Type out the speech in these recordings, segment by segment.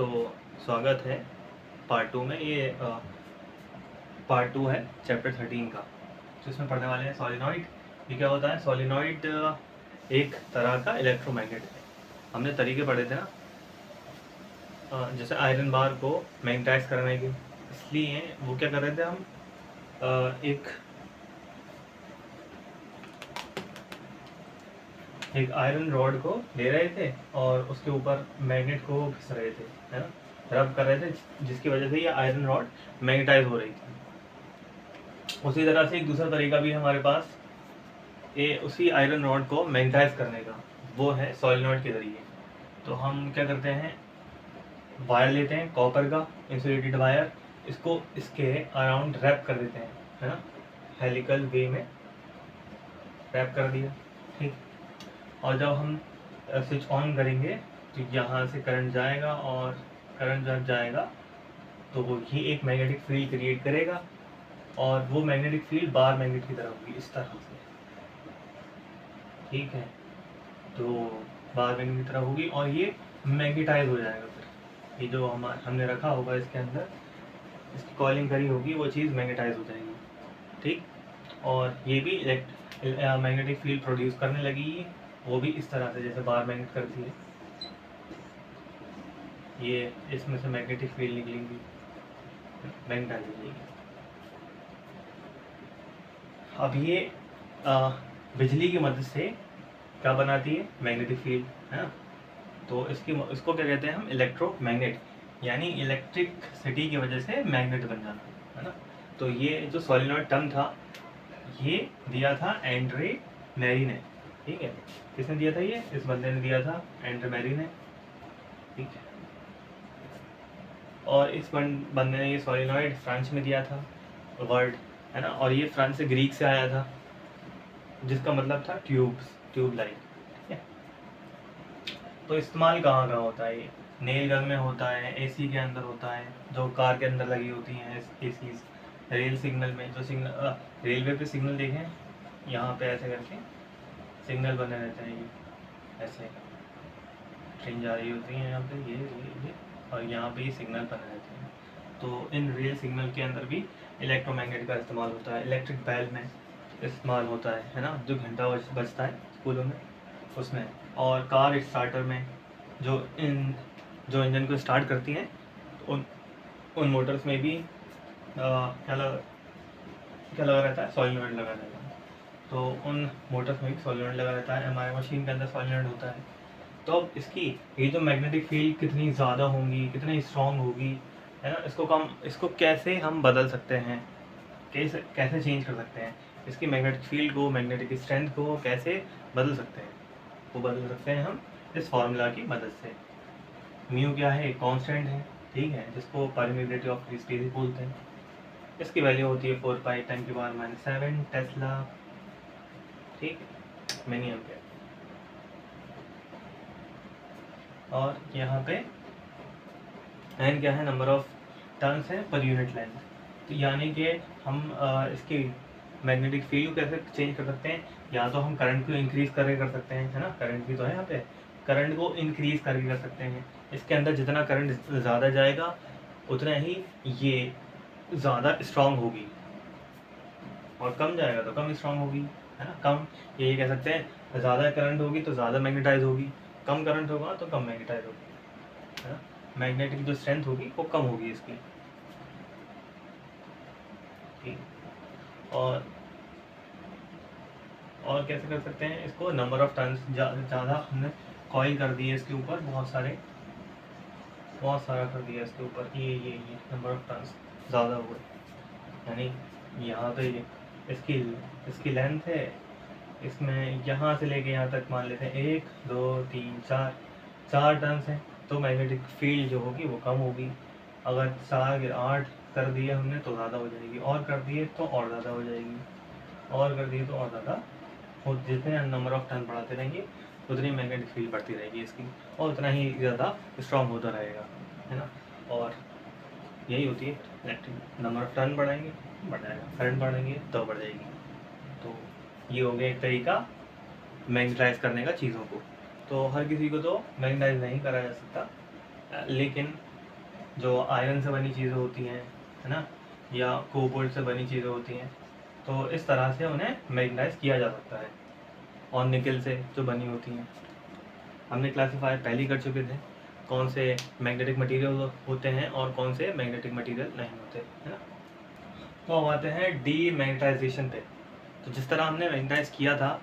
तो स्वागत है पार्ट 2 में। ये पार्ट 2 है चैप्टर 13 का, जिसमें पढ़ने वाले हैं सोलिनॉइड। ये क्या होता है? सोलिनॉइड एक तरह का इलेक्ट्रोमैग्नेट है। हमने तरीके पढ़े थे ना, जैसे आयरन बार को मैग्नेटाइज करने के, इसलिए वो क्या कर रहे थे हम, एक आयरन रॉड को ले रहे थे और उसके ऊपर मैग्नेट को घिस रहे थे, है ना, रब कर रहे थे, जिसकी वजह से ये आयरन रॉड मैग्नेटाइज हो रही थी। उसी तरह से एक दूसरा तरीका भी हमारे पास, ये उसी आयरन रॉड को मैग्नेटाइज करने का, वो है सोलिनॉइड के जरिए। तो हम क्या करते हैं, वायर लेते हैं कॉपर का इंसुलेटेड वायर, इसको इसके अराउंड रैप कर देते हैं, है ना, हेलिकल वे में रैप कर दिया, ठीक। और जब हम स्विच ऑन करेंगे तो यहाँ से करंट जाएगा, और करंट जब जाएगा तो वो ही एक मैग्नेटिक फील्ड क्रिएट करेगा, और वो मैग्नेटिक फील्ड बार मैग्नेट की तरह होगी, इस तरह से, ठीक है। तो बार मैग्नेट की तरह होगी और ये मैग्नेटाइज हो जाएगा। फिर ये जो हमने रखा होगा इसके अंदर, इसकी कॉइलिंग करी होगी, वो चीज़ मैग्नेटाइज हो जाएगी, ठीक। और ये भी मैग्नेटिक फील्ड प्रोड्यूस करने लगी, वो भी इस तरह से जैसे बार मैग्नेट करती है। ये इसमें से मैग्नेटिक फील्ड निकलेंगी, मैग्नेटाइज हो जाएगी। अब ये बिजली की मदद से क्या बनाती है? मैग्नेटिक फील्ड, है ना। तो इसको क्या कहते हैं हम? इलेक्ट्रोमैग्नेट, यानी इलेक्ट्रिक सिटी की वजह से मैग्नेट बन जाना, है ना। तो ये जो सोलिनॉइड टर्म था, ये दिया था एंड्रे मैरी ने, ठीक है। किसने दिया था? ये इस बंदे ने दिया था, एंड्रे मैरी ने, ठीक है। और इस बंदे ने ये सोलिनॉइड फ्रांस में दिया था वर्ड, है ना। और ये फ्रांस से, ग्रीक से आया था, जिसका मतलब था ट्यूब लाइट, ठीक है। तो इस्तेमाल कहाँ कहाँ होता है? ये नेल गन में होता है, एसी के अंदर होता है, जो कार के अंदर लगी होती हैं एसी, रेल सिग्नल में, जो सिग्नल रेलवे पे सिग्नल देखें, यहाँ पे ऐसे करके सिग्नल बने रहते हैं, ये ऐसे ट्रेन जा रही होती है यहाँ पे, ये और यहाँ पे ये सिग्नल बने रहते हैं। तो इन रेल सिग्नल के अंदर भी इलेक्ट्रोमैग्नेट का इस्तेमाल होता है। इलेक्ट्रिक बेल में इस्तेमाल होता है ना, जो घंटा बजता है स्कूलों में, उसमें। और कार स्टार्टर में, जो इंजन को स्टार्ट करती हैं, उन मोटर्स में भी क्या लगा रहता है? सॉलिनॉइड लगा रहता है। तो उन मोटर्स में भी सॉलिनॉइड लगा रहता है। हमारे मशीन के अंदर सॉलिनॉइड होता है। तो अब इसकी ये जो मैग्नेटिक फील्ड कितनी ज़्यादा होंगी, कितनी स्ट्रांग होगी, है ना, इसको कैसे हम बदल सकते हैं, कैसे चेंज कर सकते हैं? इसकी मैग्नेटिक फील्ड को, मैग्नेटिक स्ट्रेंथ को कैसे बदल सकते हैं? वो बदल सकते हैं हम इस फार्मूला की मदद से। म्यू क्या है? कांस्टेंट है, ठीक है, जिसको परमिटिविटी ऑफ फ्री स्पेस बोलते हैं। इसकी वैल्यू होती है 4 पाई 10⁻⁷ टेस्ला, ठीक है, मिनी एम्पियर। और यहाँ पे एन क्या है? नंबर ऑफ टर्न्स है पर यूनिट लेंथ। तो यानी कि हम इसकी मैग्नेटिक फील्ड को कैसे चेंज कर सकते हैं? या तो हम करंट को इंक्रीज करके कर सकते हैं, है ना, करंट भी तो है यहाँ पे, करंट को इंक्रीज करके कर सकते हैं। इसके अंदर जितना करंट ज़्यादा जाएगा, उतना ही ये ज़्यादा स्ट्रांग होगी, और कम जाएगा तो कम स्ट्रांग होगी, है ना। कम, ये कह सकते हैं, ज़्यादा करंट होगी तो ज़्यादा मैग्नेटाइज होगी, कम करंट होगा तो कम मैग्नेटाइज होगी, है ना। मैग्नेटिक जो स्ट्रेंथ होगी वो कम होगी इसकी, ठीक। और कैसे कर सकते हैं इसको? नंबर ऑफ टर्न्स ज़्यादा हमने कॉइल कर दिए इसके ऊपर, बहुत सारा कर दिया इसके ऊपर, ये नंबर ऑफ टर्न्स ज़्यादा हुए, यानी यहाँ पे इसकी लेंथ है, इसमें यहाँ से लेके यहाँ तक मान लेते हैं 1 2 3 4 टर्न्स हैं, तो मैग्नेटिक फील्ड जो होगी वो कम होगी। अगर 4 या 8 कर दिए हमने तो ज़्यादा हो जाएगी, और कर दिए तो और ज़्यादा हो जाएगी, और कर दिए तो और ज़्यादा। और जितने नंबर ऑफ टर्न बढ़ाते रहेंगे, उतनी मैग्नेटिक फील्ड बढ़ती रहेगी इसकी, और उतना ही ज़्यादा स्ट्रॉन्ग होता रहेगा, है ना। और यही होती है इलेक्ट्रिक, नंबर ऑफ टर्न बढ़ाएंगे बढ़ जाएगा, करंट बढ़ाएंगे तो बढ़ जाएगी। तो ये हो गया एक तरीका मैग्नेटाइज करने का चीज़ों को। तो हर किसी को तो मैग्नेटाइज नहीं करा जा सकता, लेकिन जो आयरन से बनी चीज़ें होती हैं, है ना, या कोबाल्ट से बनी चीज़ें होती हैं, तो इस तरह से उन्हें मैग्नेटाइज किया जा सकता है। और निकल से जो बनी होती हैं, हमने क्लासीफाई पहले ही कर चुके थे कौन से मैग्नेटिक मटेरियल होते हैं और कौन से मैग्नेटिक मटेरियल नहीं होते, है ना। तो अब आते हैं डीमैग्नेटाइजेशन पे। तो जिस तरह हमने मैग्नेटाइज किया था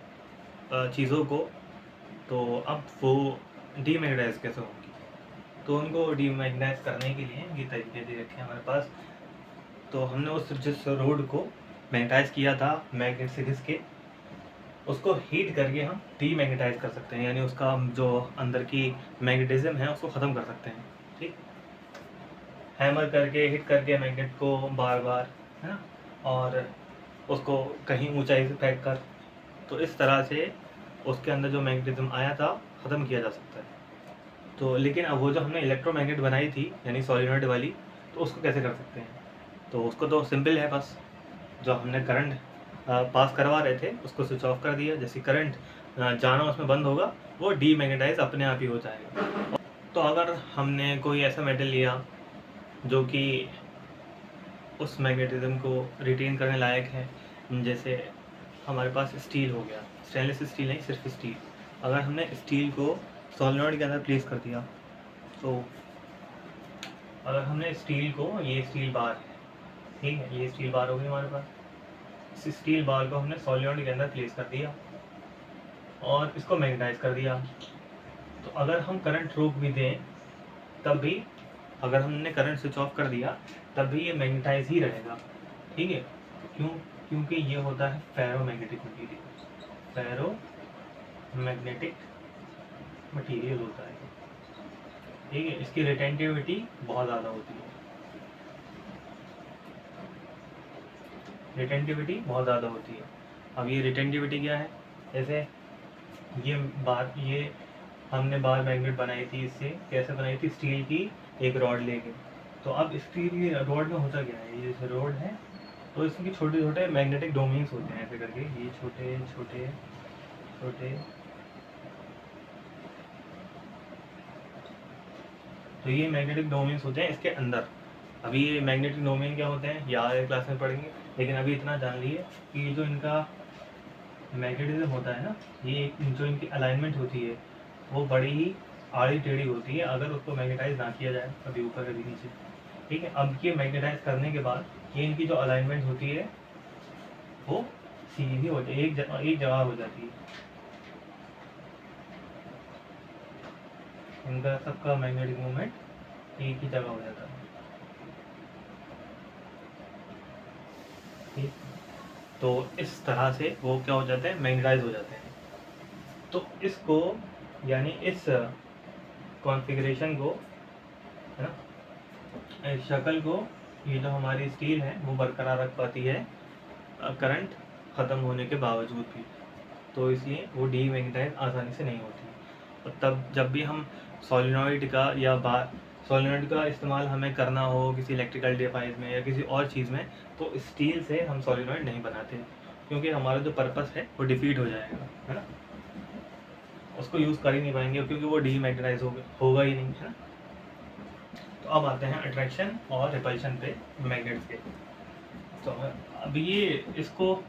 चीज़ों को, तो अब वो डीमैग्नेटाइज कैसे होंगी। तो उनको डीमैग्नेटाइज करने के लिए ये तरीके दे रखे हैं हमारे पास। तो हमने उस जिस रोड को मैग्नेटाइज किया था मैग्नेट से घिस के, उसको हीट करके हम डीमैग्नेटाइज कर सकते हैं, यानी उसका जो अंदर की मैग्नेटिज्म है उसको ख़त्म कर सकते हैं। ठीक, हैमर करके हिट करके मैग्नेट को बार बार, है ना, और उसको कहीं ऊंचाई से फेंक कर, तो इस तरह से उसके अंदर जो मैग्नेटिज्म आया था ख़त्म किया जा सकता है। तो लेकिन अब वो जो हमने इलेक्ट्रोमैग्नेट बनाई थी यानी सॉलिनॉइड वाली, तो उसको कैसे कर सकते हैं। तो उसको तो सिंपल है, बस जो हमने करंट पास करवा रहे थे उसको स्विच ऑफ कर दिया, जैसे करंट जाना उसमें बंद होगा वो डीमैग्नेटाइज अपने आप ही हो जाएगा। तो अगर हमने कोई ऐसा मेटल लिया जो कि उस मैग्नेटिज्म को रिटेन करने लायक है, जैसे हमारे पास स्टील हो गया, स्टेनलेस स्टील नहीं सिर्फ स्टील, अगर हमने स्टील को सॉलिनॉइड के अंदर प्लेस कर दिया, तो अगर हमने स्टील को, ये स्टील बार है, ठीक है, ये स्टील बार हो गई हमारे पास, इस स्टील बार को हमने सॉलिनॉइड के अंदर प्लेस कर दिया और इसको मैग्नेटाइज कर दिया, तो अगर हम करंट रोक भी दें तब भी, अगर हमने करंट स्विच ऑफ कर दिया तब भी ये मैग्नेटाइज ही रहेगा। ठीक है, क्यों, क्योंकि ये होता है फेरोमैग्नेटिक मटीरियल, फेरोमैग्नेटिक मटीरियल होता है। ठीक है, इसकी रिटेंटिविटी बहुत ज़्यादा होती है, रिटेंटिविटी बहुत ज़्यादा होती है। अब ये रिटेंटिविटी क्या है, जैसे ये हमने बार मैग्नेट बनाई थी, इससे कैसे बनाई थी, स्टील की एक रॉड लेके। तो अब स्टील की रॉड में होता क्या है, ये जैसे रॉड है तो इसके छोटे छोटे मैग्नेटिक डोमेन्स होते हैं, ऐसे करके ये छोटे छोटे छोटे, तो ये मैग्नेटिक डोमेन्स होते हैं इसके अंदर। अभी ये मैग्नेटिक डोमेन क्या होते हैं या क्लास में पढ़ेंगे, लेकिन अभी इतना जान लिए कि जो इनका मैग्नेटिज्म होता है ना, ये जो इनकी अलाइनमेंट होती है वो बड़ी ही आड़ी टेढ़ी होती है अगर उसको मैग्नेटाइज ना किया जाए, कभी ऊपर कभी नीचे। ठीक है, अब ये मैग्नेटाइज करने के बाद ये इनकी जो अलाइनमेंट होती है वो सीधी हो जाती है, एक जगह हो जाती है, इनका सबका मैग्नेटिक मूवमेंट एक ही जगह हो जाता है। ठीक, तो इस तरह से वो क्या हो जाते हैं, मैग्नेटाइज हो जाते हैं। तो इसको यानी इस कॉन्फ़िगरेशन को, है ना, इस शक्ल को ये जो हमारी स्टील है वो बरकरार रख पाती है करंट ख़त्म होने के बावजूद भी, तो इसलिए वो डीमैग्नेटाइज आसानी से नहीं होती। और तब जब भी हम सॉलिनॉइड का या सॉलिनॉइड का इस्तेमाल हमें करना हो किसी इलेक्ट्रिकल डिवाइस में या किसी और चीज़ में, तो स्टील से हम सॉलिनॉइड नहीं बनाते, क्योंकि हमारा जो पर्पस है वो डिफीट हो जाएगा, है ना, उसको यूज़ कर ही नहीं पाएंगे क्योंकि वो डीमैग्नेटाइज होगा ही नहीं, है ना। तो अब आते हैं अट्रैक्शन और रिपल्शन पे मैग्नेट्स के। तो अब ये इसको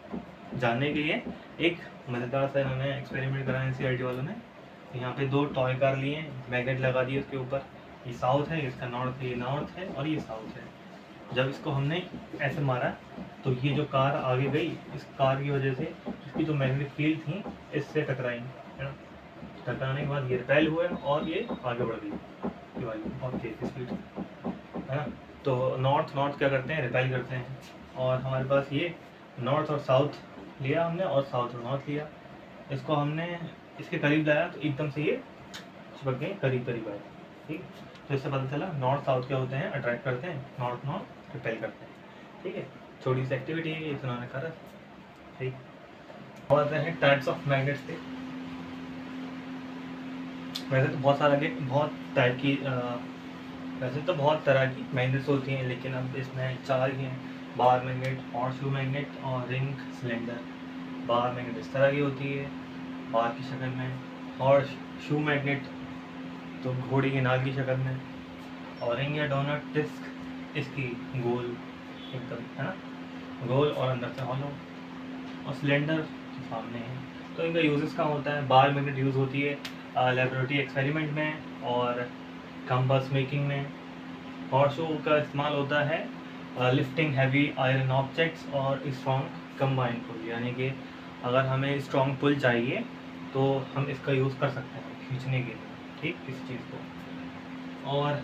जानने के लिए एक मज़ेदार सा इन्होंने एक्सपेरिमेंट करा NCERT वालों ने। यहाँ पे दो टॉय कार लिए, मैग्नेट लगा दिए उसके ऊपर, ये साउथ है, इसका नॉर्थ है, ये नॉर्थ है और ये साउथ है। जब इसको हमने ऐसे मारा तो ये जो कार आगे गई, इस कार की वजह से इसकी जो मैग्नेटिक फील्ड थी इससे टकराई, है ना, टकराने के बाद ये रिपेल हुए और ये आगे बढ़ गई, ये वाली बहुत तेज स्पीड, है ना। तो नॉर्थ क्या करते हैं, रिपेल करते हैं, और हमारे पास ये नॉर्थ और साउथ लिया हमने और साउथ और नॉर्थ लिया, इसको हमने इसके करीब लाया तो एकदम से ये चिपक के करीब आए। ठीक, तो इससे पता चला नॉर्थ साउथ क्या होते हैं, अट्रैक्ट करते हैं, नॉर्थ रिपेल करते हैं। ठीक है, छोटी सी एक्टिविटी है, इन्होंने करा। ठीक, और आते हैं टाइप्स ऑफ मैग्नेट्स पे। वैसे तो बहुत तरह की मैग्नेट्स होती हैं, लेकिन अब इसमें 4 ही हैं, बार मैग्नेट, हॉर्सशू मैग्नेट और रिंग सिलेंडर। बार मैग्नेट इस तरह की होती है बार की शक्ल में, हॉर्सशू मैग्नेट तो घोड़ी की नाल की शक्ल में, और रिंग या डोनट डिस्क इसकी गोल एकदम, है ना, गोल और अंदर से हॉलो, और सिलेंडर सामने है। तो इनका यूजेस कहाँ होता है? बार मैग्नेट यूज़ होती है लेबोरेटरी एक्सपेरिमेंट में और कंपास मेकिंग में। हॉर्स शू का इस्तेमाल होता है लिफ्टिंग हैवी आयरन ऑब्जेक्ट्स और स्ट्रॉन्ग कंबाइन पुल, यानी कि अगर हमें स्ट्रॉन्ग पुल चाहिए तो हम इसका यूज़ कर सकते हैं खींचने के लिए, ठीक, इस चीज़ को। और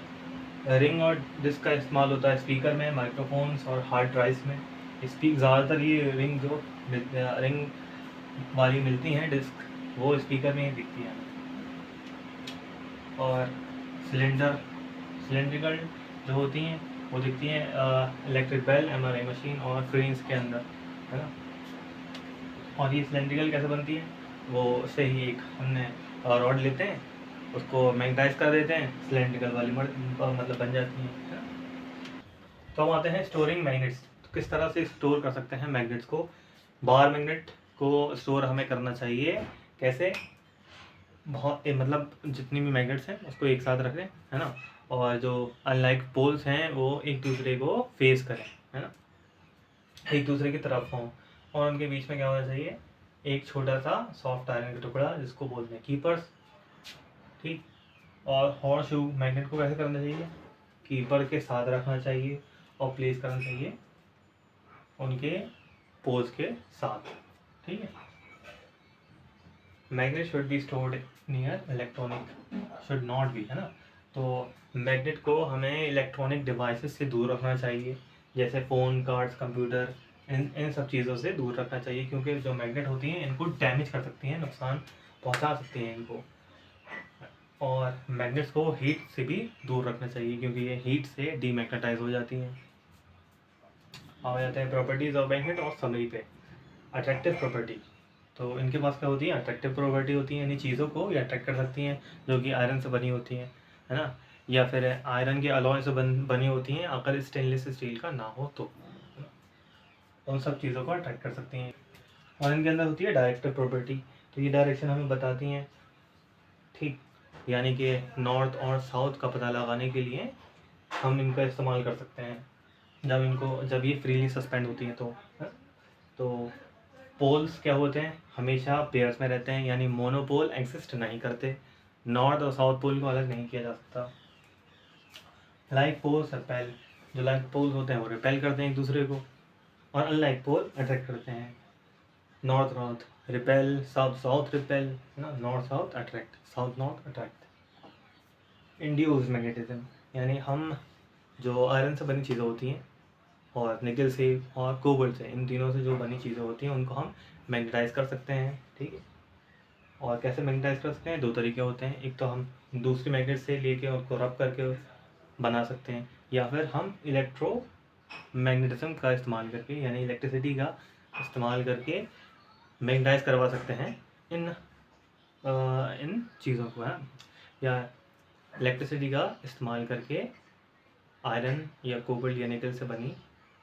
रिंग और डिस्क का इस्तेमाल होता है स्पीकर में, माइक्रोफोन्स और हार्ड ड्राइव्स में। ज़्यादातर ये रिंग जो रिंग वाली मिलती हैं डिस्क, वो स्पीकर में ही दिखती हैं। और सिलेंड्रिकल जो होती हैं वो दिखती हैं इलेक्ट्रिक बेल, एमआरआई मशीन और क्रेन्स के अंदर, है ना। और ये सिलेंड्रिकल कैसे बनती है? वो से ही एक हमने रॉड लेते हैं, उसको मैग्नेटाइज कर देते हैं, सिलेंड्रिकल वाली मतलब बन जाती है ना। तो हम आते हैं स्टोरिंग मैग्नेट्स। तो किस तरह से स्टोर कर सकते हैं मैग्नेट्स को? बार मैग्नेट को स्टोर हमें करना चाहिए कैसे? बहुत मतलब जितनी भी मैग्नेट्स हैं उसको एक साथ रखें, है ना, और जो अनलाइक पोल्स हैं वो एक दूसरे को फेस करें, है ना, एक दूसरे की तरफ हों, और उनके बीच में क्या होना चाहिए? एक छोटा सा सॉफ्ट आयरन का टुकड़ा जिसको बोलते हैं कीपर्स, ठीक। और हॉर्स शू मैग्नेट को कैसे करना चाहिए? कीपर के साथ रखना चाहिए और प्लेस करना चाहिए उनके पोल्स के साथ, ठीक है। Magnet should be stored near electronic should not be, है ना। तो मैग्नेट को हमें इलेक्ट्रॉनिक डिवाइसेस से दूर रखना चाहिए, जैसे फ़ोन, कार्ड्स, कंप्यूटर, इन सब चीज़ों से दूर रखना चाहिए, क्योंकि जो मैग्नेट होती हैं इनको डैमेज कर सकती हैं, नुकसान पहुंचा सकती हैं इनको। और मैग्नेट्स को हीट से भी दूर रखना चाहिए, क्योंकि ये हीट से डीमैग्नेटाइज हो जाती हैं। आ जाते हैं प्रॉपर्टीज़ ऑफ मैग्नेट और समरी पे। अट्रैक्टिव प्रॉपर्टी, तो इनके पास क्या होती है? अट्रैक्टिव प्रॉपर्टी होती है, यानी चीज़ों को ये अट्रैक्ट कर सकती हैं जो कि आयरन से बनी होती हैं, है ना, या फिर आयरन के अलॉय से बनी होती हैं अगर स्टेनलेस स्टील का ना हो तो, है ना? उन सब चीज़ों को अट्रैक्ट कर सकती हैं। और इनके अंदर होती है डायरेक्टिव प्रॉपर्टी, तो ये डायरेक्शन हमें बताती हैं, ठीक, यानी कि नॉर्थ और साउथ का पता लगाने के लिए हम इनका इस्तेमाल कर सकते हैं जब ये फ्रीली सस्पेंड होती हैं तो, है? तो पोल्स क्या होते हैं? हमेशा पेयर्स में रहते हैं, यानी मोनोपोल एग्जिस्ट नहीं करते। नॉर्थ और साउथ पोल को अलग नहीं किया जा सकता। लाइक पोल्स रिपेल, जो लाइक पोल्स होते हैं वो रिपेल करते हैं एक दूसरे को, और अनलाइक पोल अट्रैक्ट करते हैं। North north repel, south south repel, ना, north south attract, south north attract. Induce magnetism, यानी हम जो आयरन से बनी चीज़ें होती हैं और निकल से और कोबाल्ट से, इन तीनों से जो बनी चीज़ें होती हैं उनको हम मैग्नेटाइज कर सकते हैं, ठीक है। और कैसे मैग्नेटाइज कर सकते हैं? दो तरीके होते हैं, एक तो हम दूसरी मैग्नेट से लेके उसको रब करके बना सकते हैं, या फिर हम इलेक्ट्रो मैग्नेटिज्म का इस्तेमाल करके, यानी इलेक्ट्रिसिटी का इस्तेमाल करके मैग्नेटाइज करवा सकते हैं इन चीज़ों को, है, या इलेक्ट्रिसिटी का इस्तेमाल करके आयरन या कोबाल्ट या निकल से बनी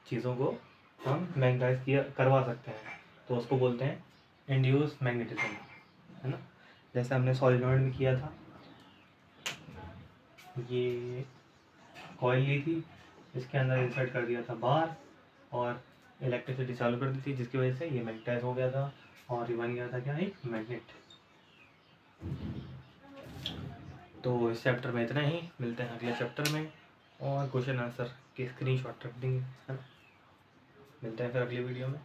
चीज़ों को हम मैग्नेटाइज करवा सकते हैं, तो उसको बोलते हैं इंड्यूस मैग्नेटिज्म, है ना। जैसे हमने सॉलिनॉइड में किया था, ये कॉइल ली थी, इसके अंदर इंसर्ट कर दिया था बार और इलेक्ट्रिसिटी चालू कर दी थी, जिसकी वजह से ये मैग्नेटाइज हो गया था और ये बन गया था क्या? एक मैग्नेट। तो इस चैप्टर में इतना ही, मिलते हैं अगले चैप्टर में और क्वेश्चन आंसर के स्क्रीनशॉट रख देंगे, है ना। मिलते हैं फिर अगले वीडियो में।